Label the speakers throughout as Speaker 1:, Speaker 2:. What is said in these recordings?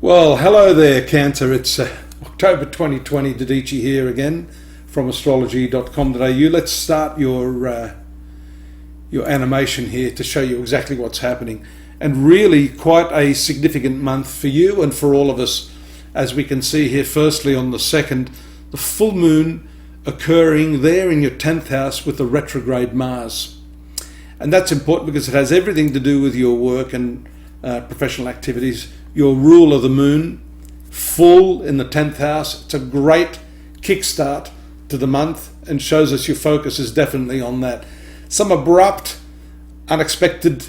Speaker 1: Well, hello there, Cancer. It's October 2020, Didici here again from astrology.com.au. Let's start your animation here to show you exactly what's happening. And really quite a significant month for you and for all of us. As we can see here, firstly on the 2nd, the full moon occurring there in your 10th house with the retrograde Mars. And that's important because it has everything to do with your work and professional activities. Your rule of the moon, full in the 10th house. It's a great kickstart to the month and shows us your focus is definitely on that. Some abrupt, unexpected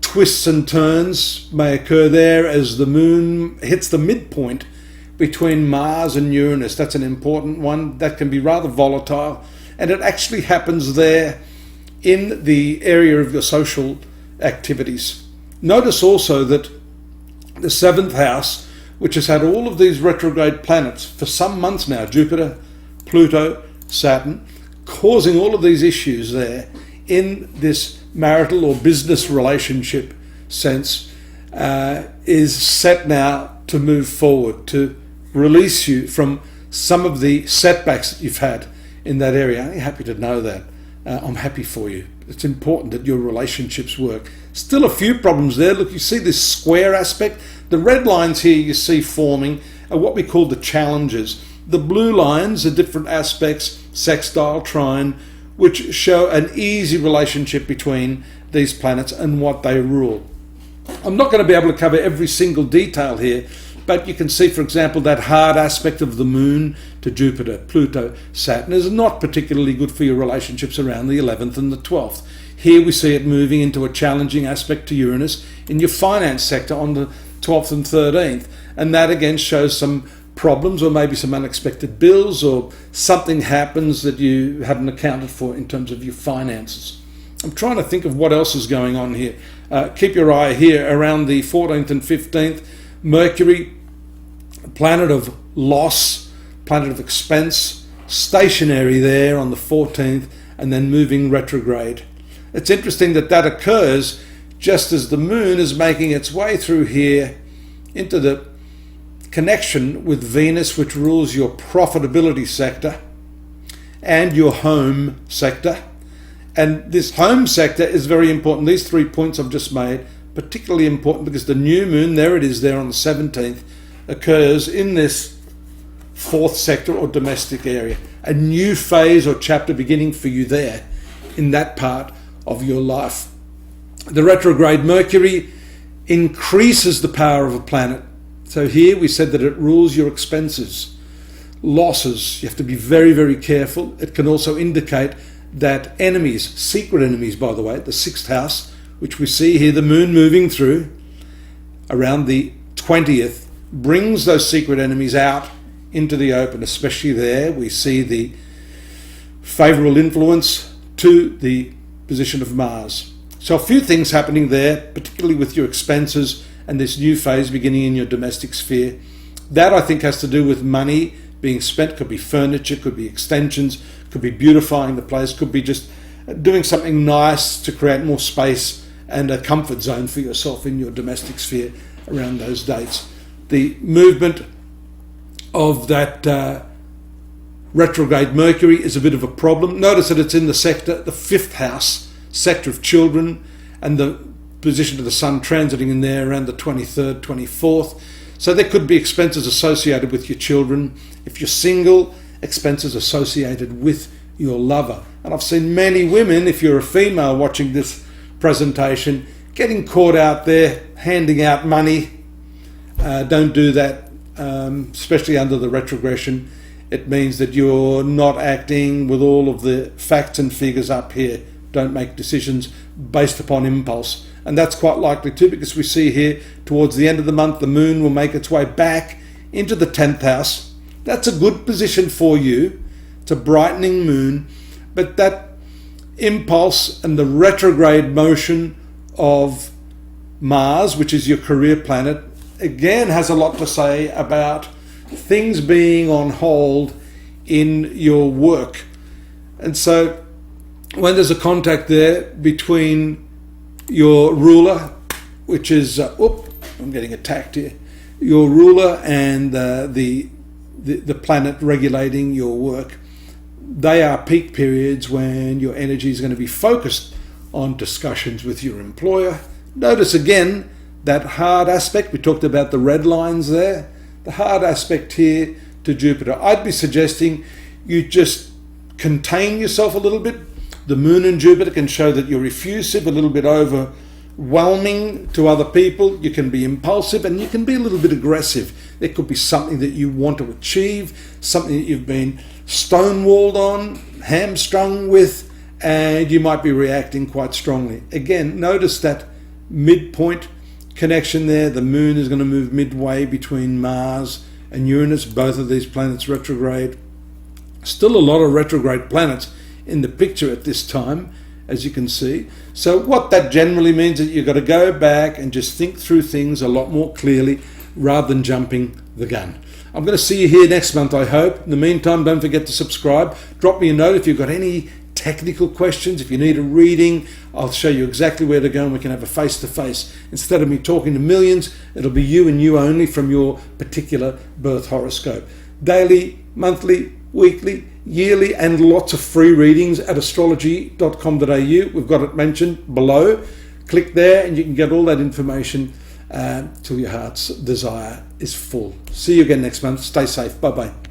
Speaker 1: twists and turns may occur there as the moon hits the midpoint between Mars and Uranus. That's an important one. That can be rather volatile, and it actually happens there in the area of your social activities. Notice also that the 7th house, which has had all of these retrograde planets for some months now, Jupiter, Pluto, Saturn, causing all of these issues there in this marital or business relationship sense, is set now to move forward, to release you from some of the setbacks that you've had in that area. I'm happy to know that. I'm happy for you. It's important that your relationships work. Still a few problems there. Look, you see this square aspect. The red lines here you see forming are what we call the challenges. The blue lines are different aspects, sextile, trine, which show an easy relationship between these planets and what they rule. I'm not going to be able to cover every single detail here, but you can see, for example, that hard aspect of the moon to Jupiter, Pluto, Saturn is not particularly good for your relationships around the 11th and the 12th. Here we see it moving into a challenging aspect to Uranus in your finance sector on the 12th and 13th. And that again shows some problems or maybe some unexpected bills or something happens that you hadn't accounted for in terms of your finances. I'm trying to think of what else is going on here. Keep your eye here around the 14th and 15th. Mercury, planet of loss, planet of expense, stationary there on the 14th and then moving retrograde. It's interesting that that occurs just as the moon is making its way through here into the connection with Venus, which rules your profitability sector and your home sector. And this home sector is very important. These 3 points I've just made, particularly important because the new moon, there it is there on the 17th, occurs in this 4th sector or domestic area. A new phase or chapter beginning for you there in that part of your life. The retrograde Mercury increases the power of a planet. So here we said that it rules your expenses, losses. You have to be very, very careful. It can also indicate that enemies, secret enemies by the way, the 6th house, which we see here, the moon moving through around the 20th, brings those secret enemies out into the open, especially there. We see the favourable influence to the position of Mars. So a few things happening there, particularly with your expenses and this new phase beginning in your domestic sphere. That I think has to do with money being spent. Could be furniture, could be extensions, could be beautifying the place, could be just doing something nice to create more space and a comfort zone for yourself in your domestic sphere around those dates. The movement of that retrograde Mercury is a bit of a problem. Notice that it's in the sector, the 5th house, sector of children, and the position of the sun transiting in there around the 23rd, 24th. So there could be expenses associated with your children. If you're single, expenses associated with your lover. And I've seen many women, if you're a female watching this presentation, getting caught out there handing out money. Don't do that, especially under the retrogression. It means that you're not acting with all of the facts and figures up here. Don't make decisions based upon impulse. And that's quite likely too, because we see here towards the end of the month, the moon will make its way back into the 10th house. That's a good position for you. It's a brightening moon, but that impulse and the retrograde motion of Mars, which is your career planet, again has a lot to say about things being on hold in your work. And so when there's a contact there between your ruler, which is, I'm getting attacked here, your ruler and the planet regulating your work, they are peak periods when your energy is going to be focused on discussions with your employer. Notice again that hard aspect. We talked about the red lines there. The hard aspect here to Jupiter. I'd be suggesting you just contain yourself a little bit. The moon and Jupiter can show that you're effusive, a little bit overwhelming to other people. You can be impulsive and you can be a little bit aggressive. There could be something that you want to achieve, something that you've been stonewalled on, hamstrung with, and you might be reacting quite strongly. Again, notice that midpoint connection there. The moon is going to move midway between Mars and Uranus, both of these planets retrograde. Still a lot of retrograde planets in the picture at this time, as you can see. So what that generally means is you've got to go back and just think through things a lot more clearly rather than jumping the gun. I'm going to see you here next month, I hope. In the meantime, don't forget to subscribe. Drop me a note if you've got any technical questions. If you need a reading, I'll show you exactly where to go and we can have a face-to-face. Instead of me talking to millions, it'll be you and you only from your particular birth horoscope. Daily, monthly, weekly, yearly, and lots of free readings at astrology.com.au. We've got it mentioned below. Click there and you can get all that information till your heart's desire is full. See you again next month. Stay safe. Bye-bye.